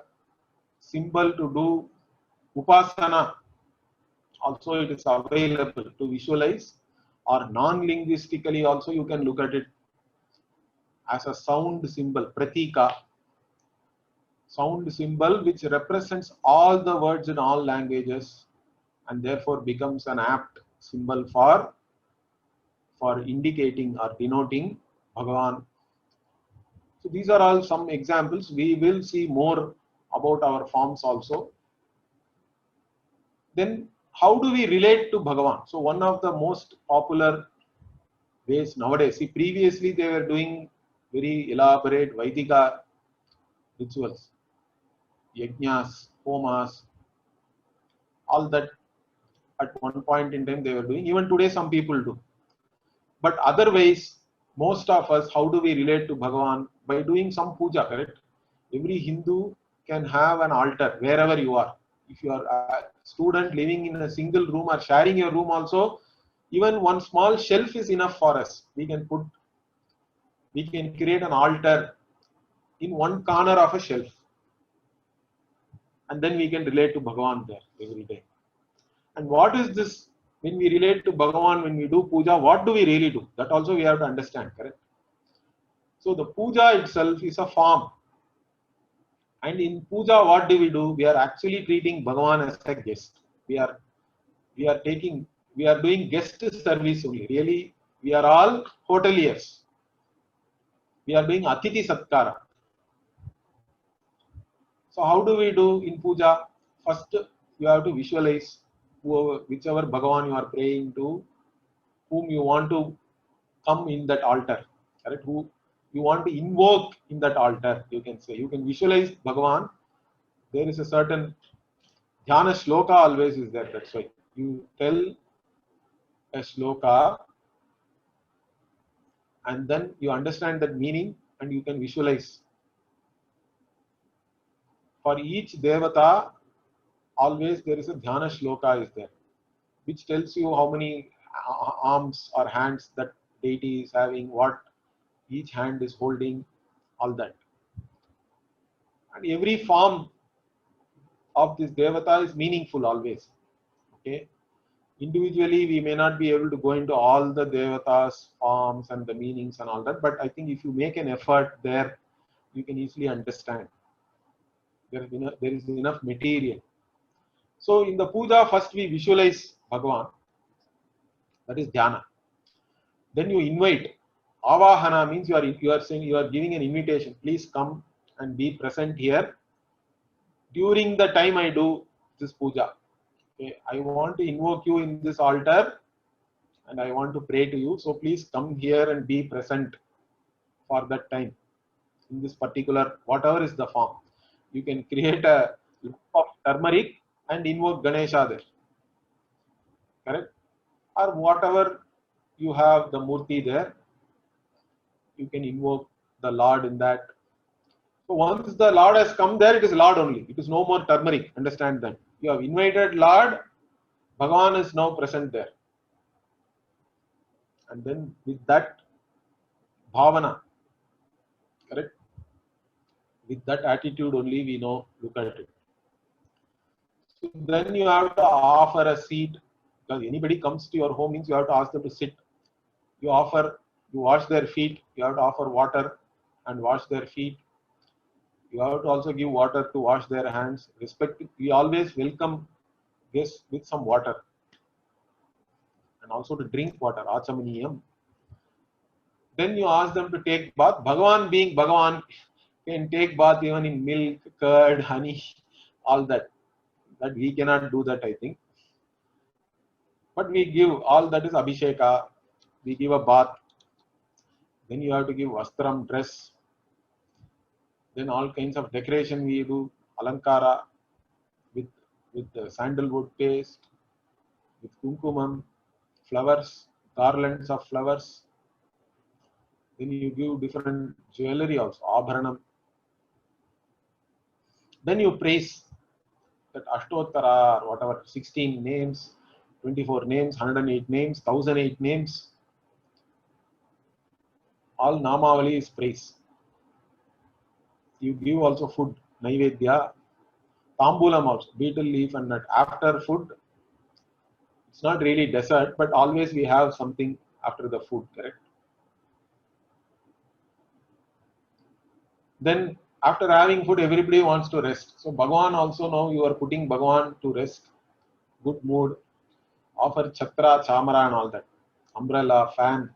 symbol to do upasana, also it is available to visualize, or non-linguistically also you can look at it as a sound symbol, pratika, sound symbol which represents all the words in all languages, and therefore becomes an apt symbol for indicating or denoting Bhagavan. So these are all some examples. We will see more about our forms also. Then how do we relate to Bhagavan? So one of the most popular ways nowadays, see, previously they were doing very elaborate Vaidika rituals, yajnas, homas, all that at one point in time they were doing. Even today some people do. But otherwise, most of us, how do we relate to Bhagavan? By doing some puja, correct? Every Hindu can have an altar wherever you are. If you are a student living in a single room or sharing your room also, even one small shelf is enough for us. We can create an altar in one corner of a shelf, and then we can relate to Bhagavan there every day. And what is this? When we relate to Bhagavan, when we do puja, what do we really do? That also we have to understand, correct? So the puja itself is a form. And in puja, what do? We are actually treating Bhagavan as a guest. We are doing guest service only. Really, we are all hoteliers. We are doing Atiti Satkara. So how do we do in puja? First, you have to visualize whichever Bhagavan you are praying to, whom you want to come in that altar, correct? Who you want to invoke in that altar, you can say. You can visualize Bhagavan. There is a certain dhyana shloka always is there. That's why you tell a shloka and then you understand that meaning and you can visualize. For each devata, always there is a dhyana shloka is there, which tells you how many arms or hands that deity is having, what each hand is holding, all that. And every form of this devata is meaningful always. Okay. Individually, we may not be able to go into all the devatas, forms, and the meanings and all that, but I think if you make an effort there, you can easily understand. There is enough material. So in the puja, first we visualize Bhagavan, that is dhyana. Then you invite. Avahana means you are saying, you are giving an invitation. Please come and be present here during the time I do this puja. Okay, I want to invoke you in this altar and I want to pray to you. So please come here and be present for that time in this particular, whatever is the form. You can create a lump of turmeric and invoke Ganesha there. Correct? Or whatever you have the murti there, you can invoke the Lord in that. So once the Lord has come there, it is Lord only. It is no more turmeric. Understand that. You have invited Lord, Bhagavan is now present there. And then with that bhavana, correct? With that attitude only we know, look at it. So then you have to offer a seat, because anybody comes to your home means you have to ask them to sit. You wash their feet, you have to offer water and wash their feet. You have to also give water to wash their hands. We always welcome guests with some water and also to drink water, achamaniyam. Then you ask them to take bath. Bhagavan being Bhagavan can take bath even in milk, curd, honey, all that. That we cannot do that, I think. But we give, all that is abhisheka. We give a bath. Then you have to give vastram, dress. Then all kinds of decoration we do, alankara, with the sandalwood paste, with kumkumam, flowers, garlands of flowers. Then you give different jewelry also, abharanam. Then you praise that Ashtottara or whatever, 16 names, 24 names, 108 names, 1008 names. All Namavali is praise. You give also food, Naivedya, Tambulam also, betel leaf and nut. After food, it's not really dessert, but always we have something after the food, correct? Then after having food, everybody wants to rest. So Bhagavan also, now you are putting Bhagavan to rest, good mood, offer chhatra, chamara and all that, umbrella, fan.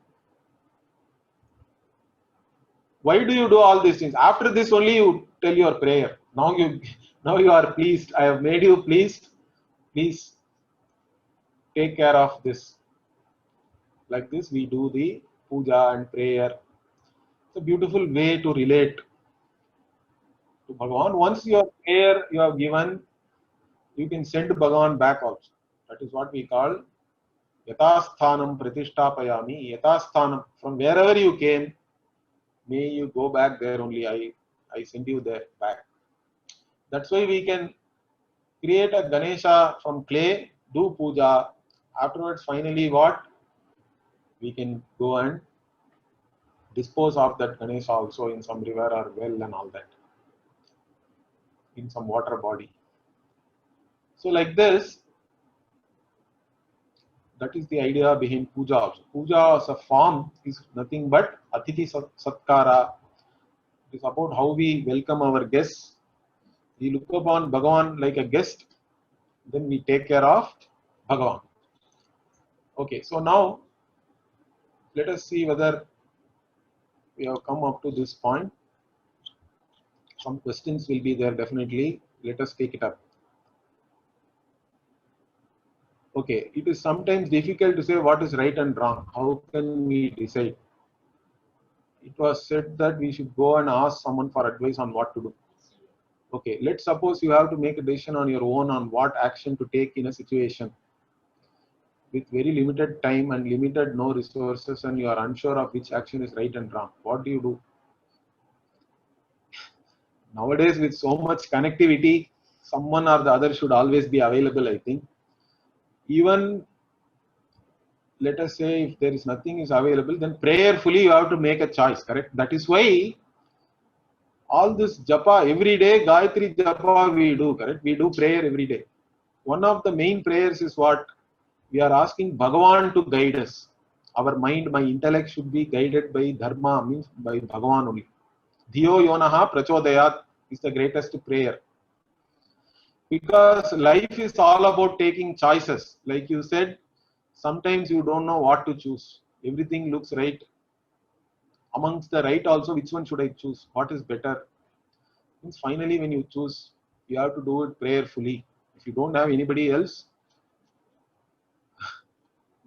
Why do you do all these things? After this only you tell your prayer. Now you are pleased. I have made you pleased. Please take care of this. Like this, we do the puja and prayer. It's a beautiful way to relate to Bhagavan. Once your prayer you have given, you can send Bhagavan back also. That is what we call Yatasthanam Pratishtapayami. Yatasthanam. From wherever you came, may you go back there only. I send you there back. That's why we can create a Ganesha from clay, do puja. Afterwards, finally, what? We can go and dispose of that Ganesha also in some river or well and all that, in some water body. So, like this, that is the idea behind puja also. Puja as a form is nothing but Atithi Satkara. It is about how we welcome our guests. We look upon Bhagavan like a guest, then we take care of Bhagavan. Okay, so now let us see whether we have come up to this point. Some questions will be there definitely. Let us take it up. Okay, it is sometimes difficult to say what is right and wrong. How can we decide? It was said that we should go and ask someone for advice on what to do. Okay, let's suppose you have to make a decision on your own on what action to take in a situation with very limited time and limited no resources, and you are unsure of which action is right and wrong. What do you do? Nowadays, with so much connectivity, someone or the other should always be available, I think. Even, let us say, if there is nothing is available, then prayerfully you have to make a choice, correct? That is why all this japa, every day, Gayatri japa we do, correct? We do prayer every day. One of the main prayers is what? We are asking Bhagavan to guide us. Our mind, my intellect should be guided by Dharma, means by Bhagavan only. Dhiyo yonaha prachodayat is the greatest prayer. Because life is all about taking choices. Like you said, sometimes you don't know what to choose. Everything looks right. Amongst the right also, which one should I choose? What is better? Means finally, when you choose, you have to do it prayerfully. If you don't have anybody else,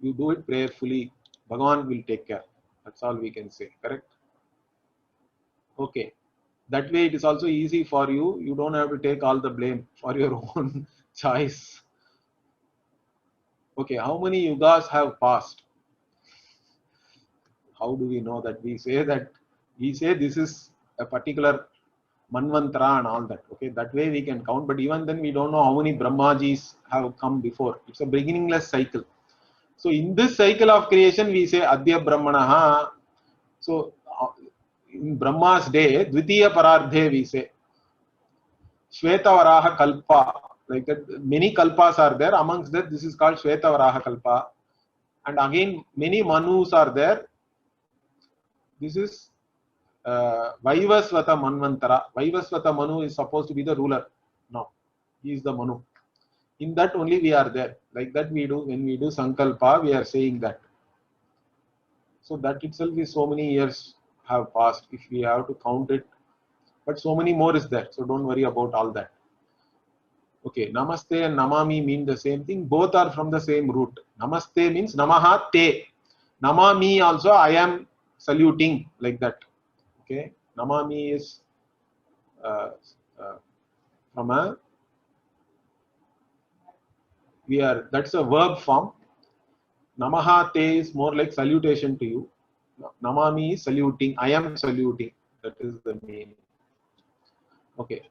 you do it prayerfully. Bhagavan will take care. That's all we can say. Correct? Okay. That way, it is also easy for you. You don't have to take all the blame for your own choice. Okay. How many yugas have passed? How do we know that? We say this is a particular Manvantara and all that. Okay, that way we can count, but even then we don't know how many Brahmajis have come before. It's a beginningless cycle. So in this cycle of creation, we say Adya Brahmanaha. So in Brahma's day, Dvitiya Parardhe, we say Shweta Varaha Kalpa. Like that, many kalpas are there. Amongst that, this is called Shweta Varaha Kalpa. And again, many Manus are there. This is Vaivasvata Manvantara. Vaivasvata Manu is supposed to be the ruler. No, he is the Manu. In that only we are there. Like that we do, when we do Sankalpa, we are saying that. So that itself is so many years have passed if we have to count it. But so many more is there. So don't worry about all that. Okay, Namaste and Namami mean the same thing. Both are from the same root. Namaste means Namaha Te. Namami also I am saluting, like that. Okay, Namami is from a, that's a verb form. Namaha Te is more like salutation to you. Namami is saluting. I am saluting. That is the meaning. Okay.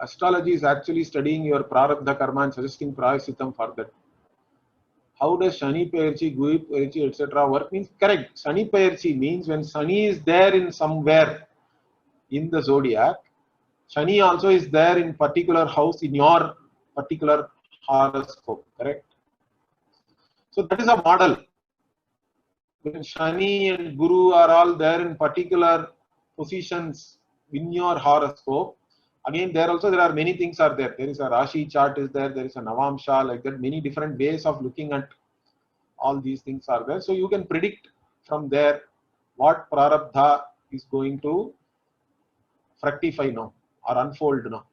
Astrology is actually studying your prarabdha karma and suggesting prayasitam for that. How does Shani Payarchi, Gui Payarchi, etc. work? Means correct. Shani Payarchi means when Shani is there in somewhere in the zodiac, Shani also is there in particular house in your particular horoscope. Correct. So that is a model. When Shani and Guru are all there in particular positions in your horoscope, again there are many things are there. There is a Rashi chart is there, there is a Navamsha, like that, many different ways of looking at all these things are there. So you can predict from there what Prarabdha is going to fructify now or unfold now.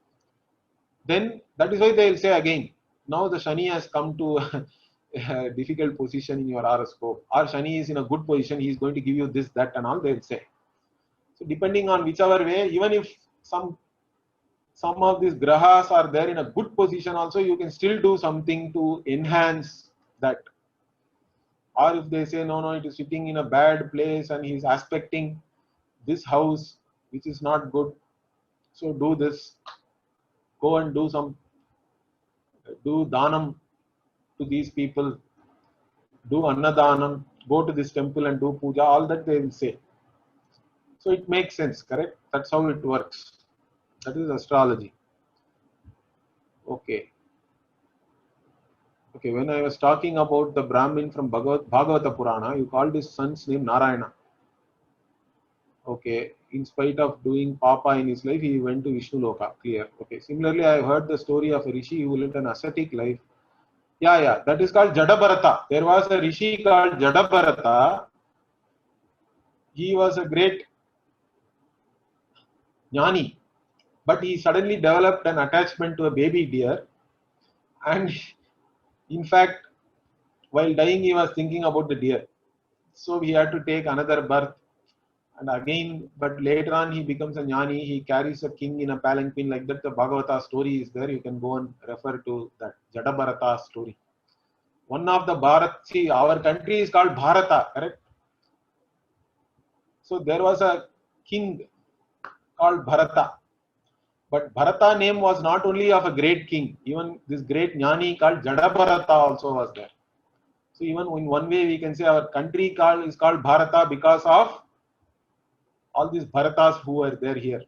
Then that is why they will say again, now the Shani has come to a difficult position in your horoscope, or Shani is in a good position, he is going to give you this, that and all, they will say. So depending on whichever way, even if some of these grahas are there in a good position also, you can still do something to enhance that. Or if they say, no, it is sitting in a bad place and he is aspecting this house, which is not good, so do this, go and do dhanam to these people, do annadhanam, go to this temple and do puja, all that they will say. So it makes sense, correct? That's how it works. That is astrology. Okay. Okay, when I was talking about the Brahmin from Bhagavata Purana, you called his son's name Narayana. Okay, in spite of doing Papa in his life, he went to Vishnu Loka. Clear. Okay, similarly, I heard the story of a rishi who lived an ascetic life. Yeah, that is called Jadabharata. There was a rishi called Jadabharata. He was a great jnani, but he suddenly developed an attachment to a baby deer, and in fact, while dying, he was thinking about the deer. So he had to take another birth, and again, but later on he becomes a jnani. He carries a king in a palanquin, like that. The Bhagavata story is there. You can go and refer to that Jadabharata story. One of the Bharat, see, our country is called Bharata, correct? So there was a king called Bharata. But Bharata name was not only of a great king, even this great Jnani called Jada Bharata also was there. So even in one way we can say our country is called Bharata because of all these Bharatas who were there here.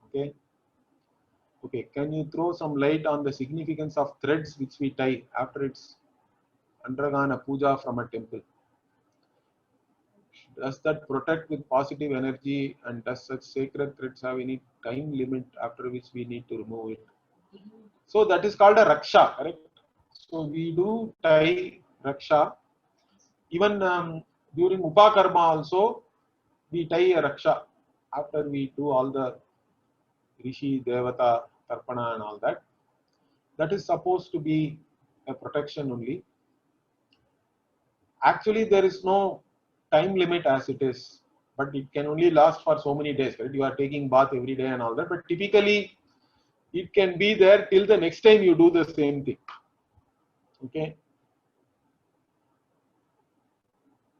Okay. Okay. Can you throw some light on the significance of threads which we tie after it's undergone a puja from a temple? Does that protect with positive energy, and does such sacred threads have any time limit after which we need to remove it? So that is called a Raksha, correct? So we do tie Raksha. Even during Upakarma also, we tie a Raksha after we do all the Rishi, Devata, Tarpana and all that. That is supposed to be a protection only. Actually, there is no time limit as it is, but it can only last for so many days, right? You are taking bath every day and all that, but typically it can be there till the next time you do the same thing. Okay.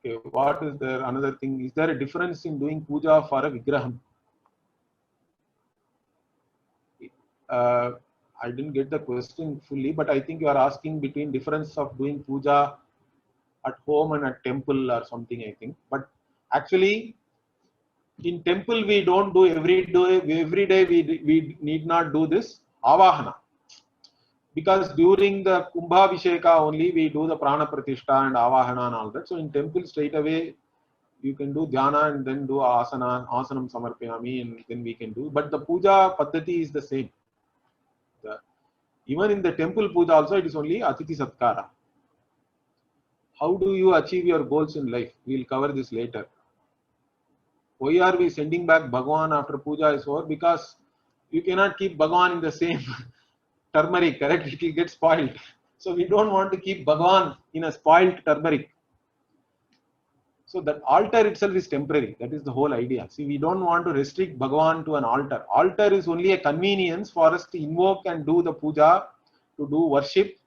Okay. What is there? Another thing, is there a difference in doing puja for a vigraham? I didn't get the question fully, but I think you are asking between difference of doing puja at home and at temple or something, I think. But actually, in temple we don't do every day. We need not do this avahana, because during the Kumbhabhisheka only we do the prana pratishtha and avahana and all that. So in temple straight away you can do dhyana and then do asanam samarpyami, and then we can do. But the puja paddhati is the same. Even in the temple puja also it is only Atithi Satkara. How do you achieve your goals in life? We will cover this later. Why are we sending back Bhagwan after puja is over? Because you cannot keep Bhagwan in the same turmeric, correct? It will get spoiled. So we don't want to keep Bhagwan in a spoiled turmeric. So that altar itself is temporary. That is the whole idea. See, we don't want to restrict Bhagwan to an altar. Altar is only a convenience for us to invoke and do the puja, to do worship.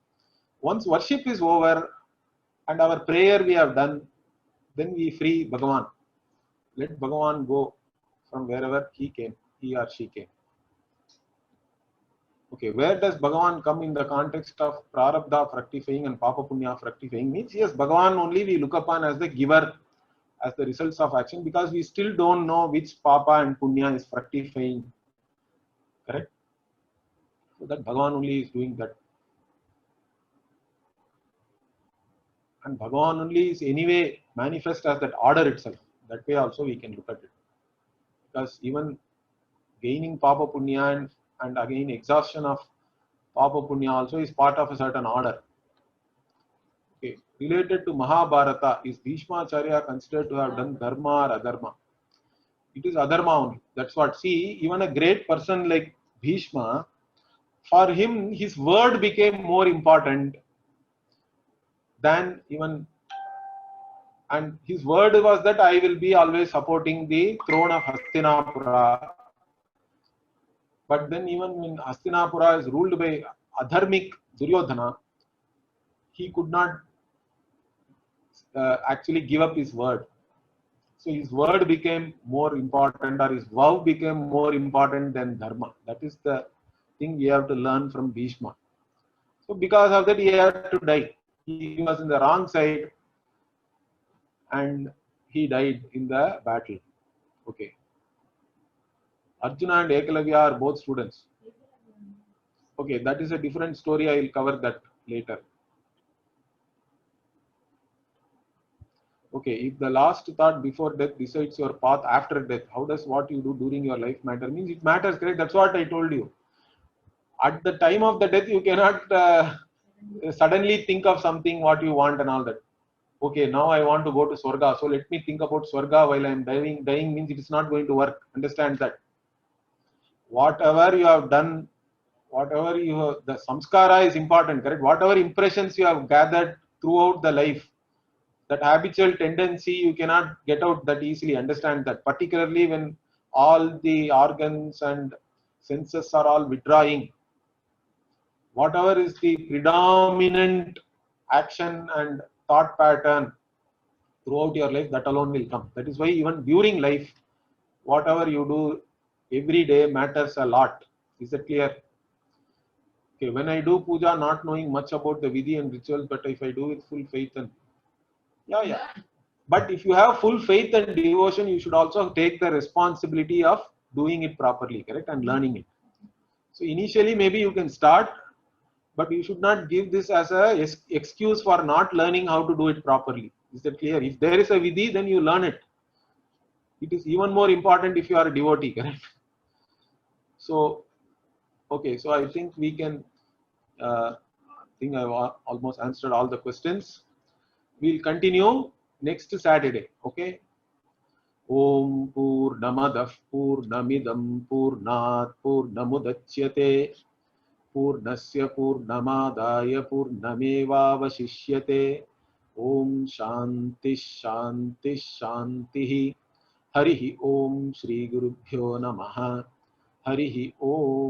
Once worship is over and our prayer we have done, then we free Bhagavan. Let Bhagavan go from wherever he or she came. Okay, where does Bhagavan come in the context of Prarabdha fructifying and Papa Punya fructifying? Means yes, Bhagavan only we look upon as the giver, as the results of action, because we still don't know which Papa and Punya is fructifying. Correct? So that Bhagavan only is doing that. And Bhagavan only is anyway manifest as that order itself. That way also we can look at it. Because even gaining Papa Punya and again exhaustion of Papa Punya also is part of a certain order. Okay. Related to Mahabharata, is Bhishma Acharya considered to have done dharma or adharma? It is adharma only. That's what. See, even a great person like Bhishma, for him, his word became more important than even. And his word was that I will be always supporting the throne of Hastinapura. But then even when Hastinapura is ruled by adharmic Duryodhana, he could not actually give up his word. So his word became more important, or his vow became more important than dharma. That is the thing we have to learn from Bhishma. So because of that, he had to die. He was in the wrong side and he died in the battle. Okay. Arjuna and Ekalavya are both students. Okay, that is a different story. I will cover that later. Okay, if the last thought before death decides your path after death, how does what you do during your life matter? Means it matters, correct? That's what I told you. At the time of the death, you cannot suddenly think of something what you want and all that. Okay, now I want to go to Swarga, so let me think about Swarga while I am dying. Dying means it is not going to work. Understand that. Whatever you have done, whatever you have, the samskara is important, correct? Whatever impressions you have gathered throughout the life, that habitual tendency you cannot get out that easily. Understand that, particularly when all the organs and senses are all withdrawing, whatever is the predominant action and thought pattern throughout your life, that alone will come. That is why even during life, whatever you do every day matters a lot. Is that clear? Okay, when I do puja not knowing much about the vidhi and rituals, but if I do with full faith and yeah. But if you have full faith and devotion, you should also take the responsibility of doing it properly, correct, and learning it. So initially maybe you can start, but you should not give this as a excuse for not learning how to do it properly. Is that clear? If there is a vidhi, then you learn it. It is even more important if you are a devotee, correct? So, okay, so I think we can, I think I've almost answered all the questions. We'll continue next Saturday, okay? Om Purnamadah Purnamidam Purnat Purnamudachyate Purnasya Purnamadaya Purnamevavashishyate. Om Shanti Shanti Shanti. Harihi Om Shri Gurubhyo Namaha. Harihi Om.